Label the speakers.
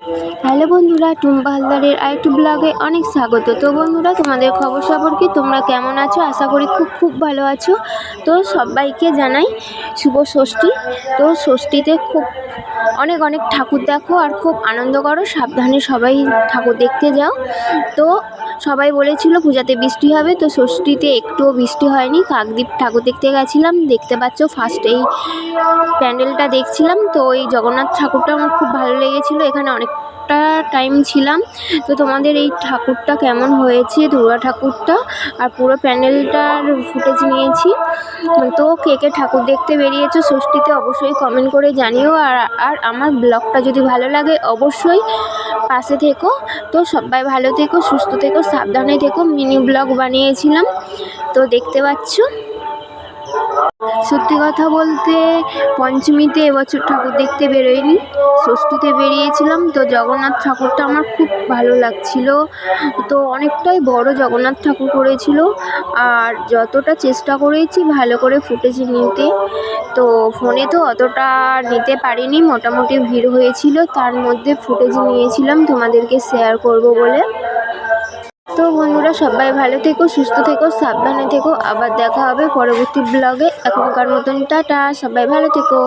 Speaker 1: Hello বন্ধুরা, টুম্পা হালদারের আরেকটু ব্লগে অনেক স্বাগত। তো বন্ধুরা, তোমাদের খবর কি, তোমরা কেমন আছো? আশা করি খুব ভালো আছো। তো সবাইকে জানাই শুভ ষষ্ঠী। তো ষষ্ঠীতে অনেক ঠাকুর দেখো আর খুব আনন্দ করো। সাবধানে সবাই ঠাকুর দেখতে যাও। তো সবাই বলেছিল পূজাতে বৃষ্টি হবে, তো ষষ্ঠীতে একটুও বৃষ্টি হয়নি। কাকদ্বীপ ঠাকুর দেখতে গেছিলাম, দেখতে পাচ্ছ ফার্স্ট এই প্যান্ডেলটা দেখছিলাম। তো এই জগন্নাথ ঠাকুরটা আমার খুব ভালো লেগেছিলো, এখানে অনেকটা টাইম ছিলাম। তো তোমাদের এই ঠাকুরটা কেমন হয়েছে, দুর্গা ঠাকুরটা, আর পুরো প্যান্ডেলটার ফুটেজ নিয়েছি। তো কে কে ঠাকুর দেখতে বেরিয়েছো ষষ্ঠীতে অবশ্যই কমেন্ট করে জানিও। আর আমার ব্লগটা যদি ভালো লাগে অবশ্যই পাশে থেকো। তো সবাই ভালো থেকো, সুস্থ থেকো, সাবধানে থেকো। মিনি ব্লগ বানিয়েছিলাম, তো দেখতে পাচ্ছ। সত্যি কথা বলতে পঞ্চমীতে এবছর ঠাকুর দেখতে বেরোয়নি, ষষ্ঠীতে বেরিয়েছিলাম। তো জগন্নাথ ঠাকুরটা আমার খুব ভালো লাগছিল। তো অনেকটাই বড় জগন্নাথ ঠাকুর করেছিল, আর যতটা চেষ্টা করেছি ভালো করে ফুটেজ নিতে, তো ফোনে তো অতটা নিতে পারিনি, মোটামুটি ভিড় হয়েছিল, তার মধ্যে ফুটেজ নিয়েছিলাম তোমাদেরকে শেয়ার করব বলে। তো বন্ধুরা, সবাই ভালো থেকো, সুস্থ থেকো, সাবধানে থেকো। আবার দেখা হবে পরবর্তী ব্লগে। এখনকার মতন টাটা, সবাই ভালো থেকো।